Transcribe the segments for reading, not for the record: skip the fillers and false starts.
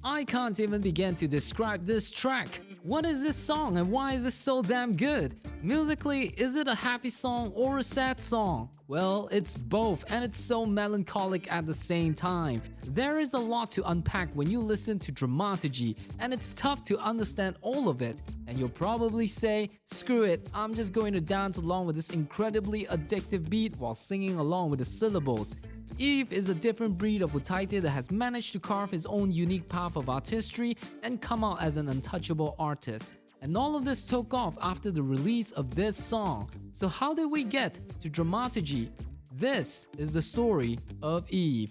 I can't even begin to describe this track. What is this song and why is it so damn good? Musically, is it a happy song or a sad song? Well, it's both, and it's so melancholic at the same time. There is a lot to unpack when you listen to Dramatrugy, and it's tough to understand all of it. And you'll probably say, screw it, I'm just going to dance along with this incredibly addictive beat while singing along with the syllables. Eve is a different breed of utaite that has managed to carve his own unique path of artistry and come out as an untouchable artist. And all of this took off after the release of this song. So how did we get to Dramatrugy? This is the story of Eve.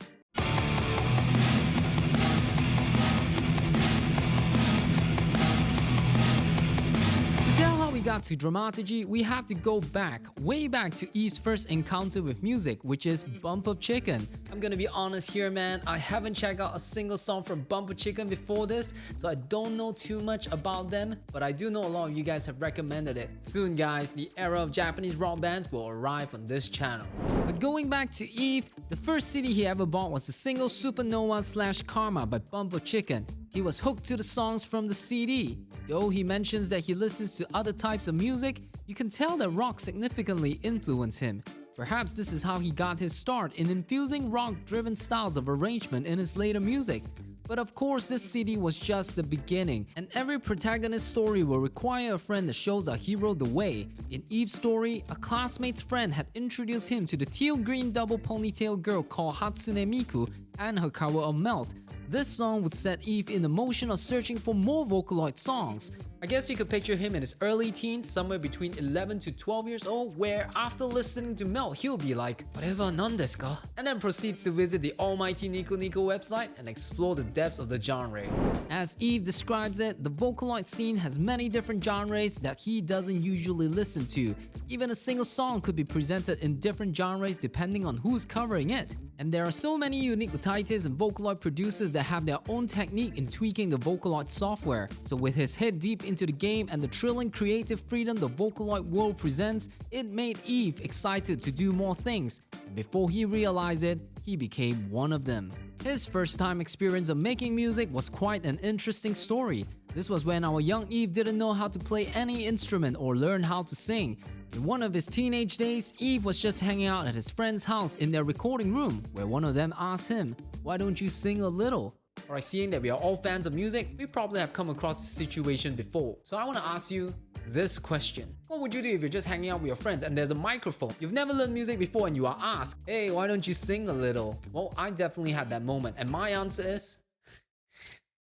We got to Dramatrugy, we have to go back, way back to Eve's first encounter with music, which is Bump of Chicken. I'm gonna be honest here, man, I haven't checked out a single song from Bump of Chicken before this, so I don't know too much about them, but I do know a lot of you guys have recommended it. Soon guys, the era of Japanese rock bands will arrive on this channel. But going back to Eve, the first CD he ever bought was the single Supernova/Karma by Bump of Chicken. He was hooked to the songs from the CD. Though he mentions that he listens to other types of music, you can tell that rock significantly influenced him. Perhaps this is how he got his start in infusing rock-driven styles of arrangement in his later music. But of course, this CD was just the beginning, and every protagonist story will require a friend that shows our hero the way. In Eve's story, a classmate's friend had introduced him to the teal-green double ponytail girl called Hatsune Miku and her cover of Melt. This song would set Eve in the motion of searching for more Vocaloid songs. I guess you could picture him in his early teens, somewhere between 11 to 12 years old, where after listening to Melt, he'll be like, "Whatever, non desu ka?" And then proceeds to visit the almighty Nico Nico website and explore the depths of the genre. As Eve describes it, the Vocaloid scene has many different genres that he doesn't usually listen to. Even a single song could be presented in different genres depending on who's covering it. And there are so many unique utaites and Vocaloid producers that have their own technique in tweaking the Vocaloid software. So with his head deep into the game and the thrilling creative freedom the Vocaloid world presents, it made Eve excited to do more things. And before he realized it, he became one of them. His first time experience of making music was quite an interesting story. This was when our young Eve didn't know how to play any instrument or learn how to sing. In one of his teenage days, Eve was just hanging out at his friend's house in their recording room, where one of them asked him, "Why don't you sing a little?" Alright, seeing that we are all fans of music, we probably have come across this situation before. So I want to ask you this question. What would you do if you're just hanging out with your friends and there's a microphone? You've never learned music before and you are asked, "Hey, why don't you sing a little?" Well, I definitely had that moment, and my answer is,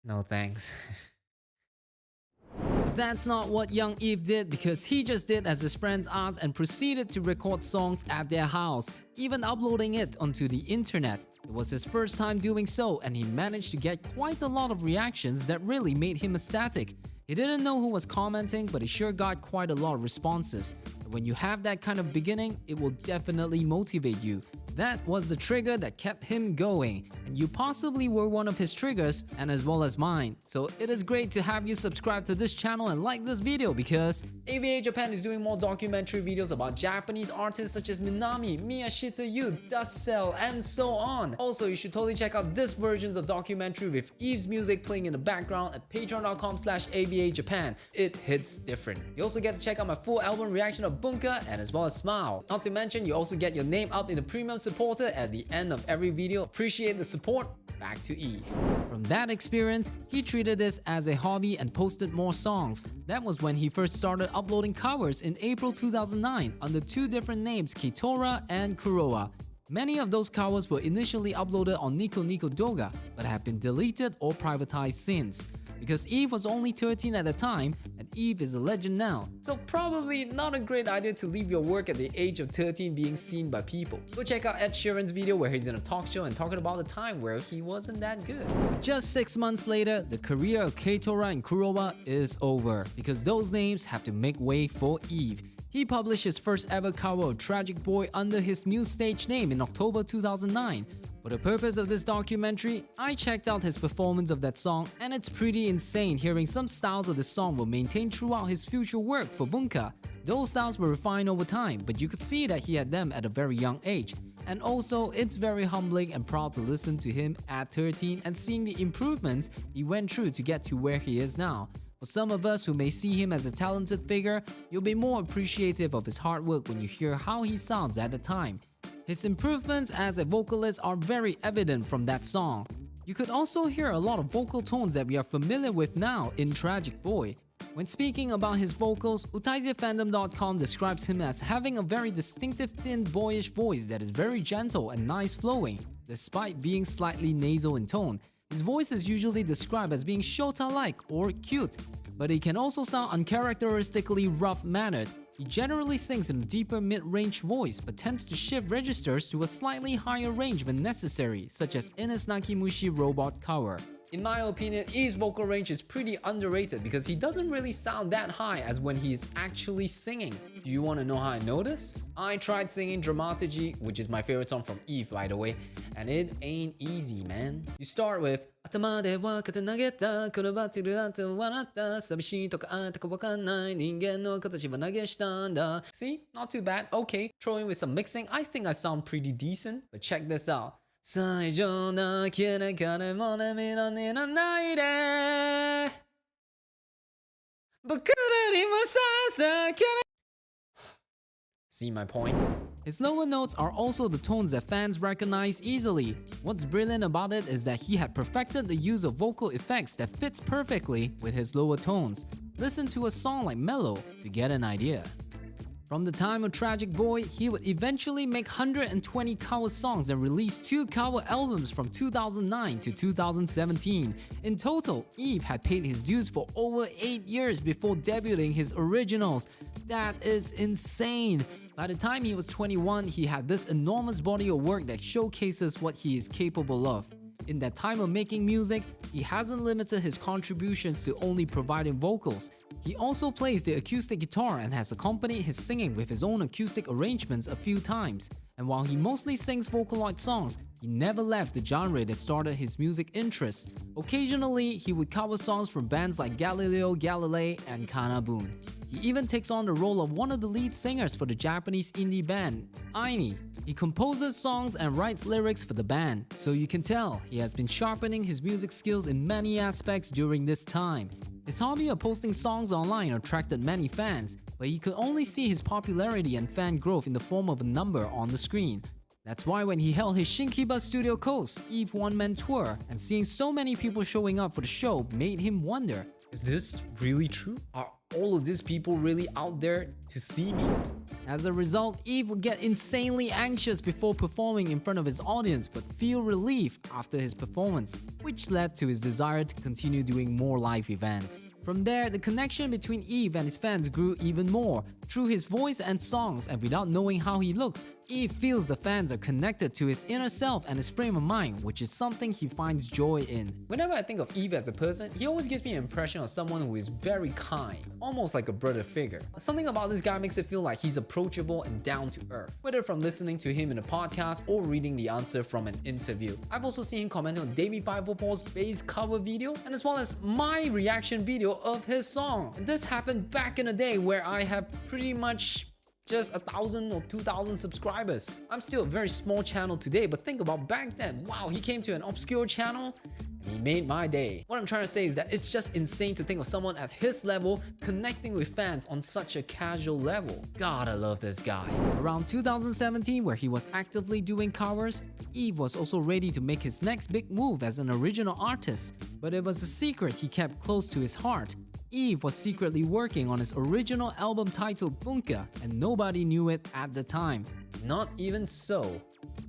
no thanks. That's not what young Eve did, because he just did as his friends asked and proceeded to record songs at their house, even uploading it onto the internet. It was his first time doing so, and he managed to get quite a lot of reactions that really made him ecstatic. He didn't know who was commenting, but he sure got quite a lot of responses. And when you have that kind of beginning, it will definitely motivate you. That was the trigger that kept him going, and you possibly were one of his triggers, and as well as mine. So it is great to have you subscribe to this channel and like this video, because ABA Japan is doing more documentary videos about Japanese artists such as Minami, Miyashita Yu, Dust Cell, and so on. Also, you should totally check out this versions of documentary with Eve's music playing in the background at patreon.com/ABA Japan. It hits different. You also get to check out my full album reaction of Bunka and as well as Smile. Not to mention, you also get your name up in the premium supporter at the end of every video. Appreciate the support. Back to Eve. From that experience, he treated this as a hobby and posted more songs. That was when he first started uploading covers in April 2009 under two different names, Kitora and Kuroa. Many of those covers were initially uploaded on Nico Nico Doga, but have been deleted or privatized since. Because Eve was only 13 at the time, and Eve is a legend now. So probably not a great idea to leave your work at the age of 13 being seen by people. Go check out Ed Sheeran's video where he's in a talk show and talking about the time where he wasn't that good. Just 6 months later, the career of Keitora and Kurowa is over, because those names have to make way for Eve. He published his first ever cover of Tragic Boy under his new stage name in October 2009. For the purpose of this documentary, I checked out his performance of that song, and it's pretty insane hearing some styles of the song were maintained throughout his future work for Bunka. Those styles were refined over time, but you could see that he had them at a very young age. And also, it's very humbling and proud to listen to him at 13 and seeing the improvements he went through to get to where he is now. For some of us who may see him as a talented figure, you'll be more appreciative of his hard work when you hear how he sounds at the time. His improvements as a vocalist are very evident from that song. You could also hear a lot of vocal tones that we are familiar with now in Tragic Boy. When speaking about his vocals, utaizefandom.com describes him as having a very distinctive thin boyish voice that is very gentle and nice flowing, despite being slightly nasal in tone. His voice is usually described as being Shota-like or cute, but he can also sound uncharacteristically rough-mannered. He generally sings in a deeper mid-range voice but tends to shift registers to a slightly higher range when necessary, such as in his Nakimushi robot cover. In my opinion, Eve's vocal range is pretty underrated because he doesn't really sound that high as when he is actually singing. Do you want to know how I know this? I tried singing Dramatrugy, which is my favorite song from Eve by the way, and it ain't easy, man. You start with See, not too bad. Okay, throw in with some mixing. I think I sound pretty decent, but check this out. See my point? His lower notes are also the tones that fans recognize easily. What's brilliant about it is that he had perfected the use of vocal effects that fits perfectly with his lower tones. Listen to a song like Mellow to get an idea. From the time of Tragic Boy, he would eventually make 120 cover songs and release 2 cover albums from 2009 to 2017. In total, Eve had paid his dues for over 8 years before debuting his originals. That is insane! By the time he was 21, he had this enormous body of work that showcases what he is capable of. In that time of making music, he hasn't limited his contributions to only providing vocals. He also plays the acoustic guitar and has accompanied his singing with his own acoustic arrangements a few times. And while he mostly sings Vocaloid songs, he never left the genre that started his music interests. Occasionally, he would cover songs from bands like Galileo Galilei and Kanabun. He even takes on the role of one of the lead singers for the Japanese indie band, Aini. He composes songs and writes lyrics for the band, so you can tell he has been sharpening his music skills in many aspects during this time. His hobby of posting songs online attracted many fans, but you could only see his popularity and fan growth in the form of a number on the screen. That's why when he held his Shinkiba Studio Coast Eve one-man tour, and seeing so many people showing up for the show made him wonder, is this really true? Are all of these people really out there to see me? As a result, Eve would get insanely anxious before performing in front of his audience but feel relief after his performance, which led to his desire to continue doing more live events. From there, the connection between Eve and his fans grew even more. Through his voice and songs, and without knowing how he looks, Eve feels the fans are connected to his inner self and his frame of mind, which is something he finds joy in. Whenever I think of Eve as a person, he always gives me an impression of someone who is very kind, almost like a brother figure. Something about this guy makes it feel like he's approachable and down to earth, whether from listening to him in a podcast or reading the answer from an interview. I've also seen him comment on Davey 504's bass cover video, and as well as my reaction video of his song. And this happened back in the day where I have pretty much just 1,000 or 2,000 subscribers. I'm still a very small channel today, but think about back then. Wow, he came to an obscure channel and he made my day. What I'm trying to say is that it's just insane to think of someone at his level connecting with fans on such a casual level. God, I love this guy. Around 2017, where he was actively doing covers, Eve was also ready to make his next big move as an original artist, but it was a secret he kept close to his heart. Eve was secretly working on his original album titled Bunka, and nobody knew it at the time. Not even so.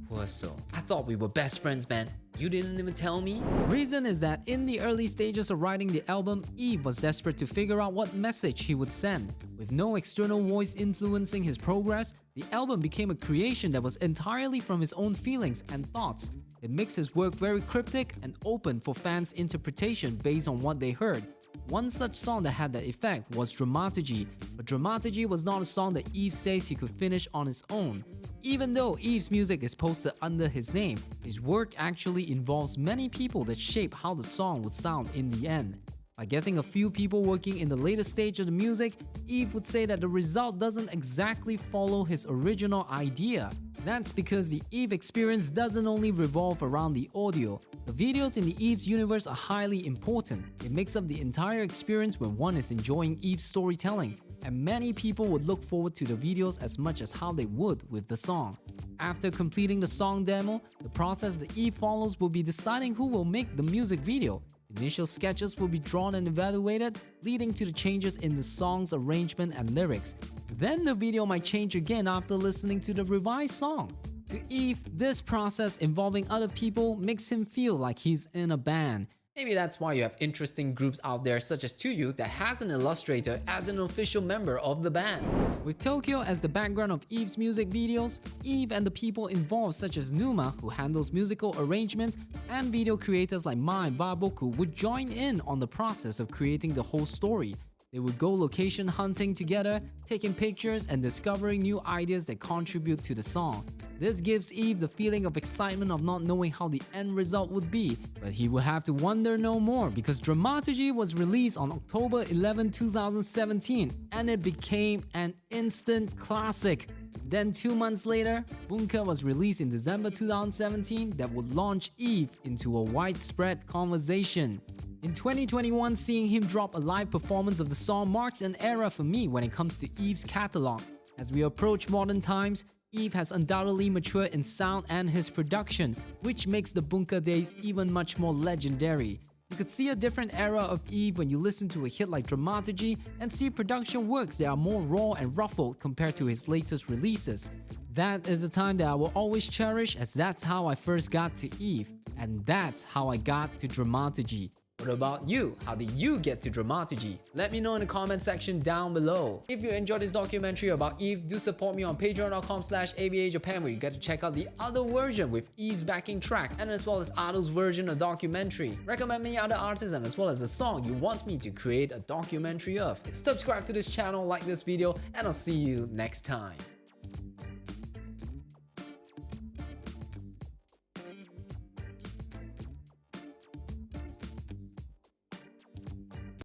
Poor soul. I thought we were best friends, man. You didn't even tell me? Reason is that in the early stages of writing the album, Eve was desperate to figure out what message he would send. With no external voice influencing his progress, the album became a creation that was entirely from his own feelings and thoughts. It makes his work very cryptic and open for fans' interpretation based on what they heard. One such song that had that effect was Dramatrugy, but Dramatrugy was not a song that Eve says he could finish on his own. Even though Eve's music is posted under his name, his work actually involves many people that shape how the song would sound in the end. By getting a few people working in the later stage of the music, Eve would say that the result doesn't exactly follow his original idea. That's because the Eve experience doesn't only revolve around the audio. The videos in the Eve's universe are highly important. It makes up the entire experience when one is enjoying Eve's storytelling, and many people would look forward to the videos as much as how they would with the song. After completing the song demo, the process the Eve follows will be deciding who will make the music video. Initial sketches will be drawn and evaluated, leading to the changes in the song's arrangement and lyrics. Then the video might change again after listening to the revised song. To Eve, this process involving other people makes him feel like he's in a band. Maybe that's why you have interesting groups out there such as 2U that has an illustrator as an official member of the band. With Tokyo as the background of Eve's music videos, Eve and the people involved such as Numa, who handles musical arrangements, and video creators like Mai and Waboku would join in on the process of creating the whole story. They would go location hunting together, taking pictures and discovering new ideas that contribute to the song. This gives Eve the feeling of excitement of not knowing how the end result would be, but he would have to wonder no more because Dramatrugy was released on October 11, 2017 and it became an instant classic. Then 2 months later, Bunker was released in December 2017 that would launch Eve into a widespread conversation. In 2021, seeing him drop a live performance of the song marks an era for me when it comes to Eve's catalog. As we approach modern times, Eve has undoubtedly matured in sound and his production, which makes the Bunker days even much more legendary. You could see a different era of Eve when you listen to a hit like Dramatrugy and see production works that are more raw and ruffled compared to his latest releases. That is a time that I will always cherish as that's how I first got to Eve, and that's how I got to Dramatrugy. What about you? How did you get to Dramatrugy? Let me know in the comment section down below. If you enjoyed this documentary about Eve, do support me on patreon.com/AVAJapan where you get to check out the other version with Eve's backing track and as well as Ado's version of documentary. Recommend me other artists and as well as a song you want me to create a documentary of. Subscribe to this channel, like this video, and I'll see you next time.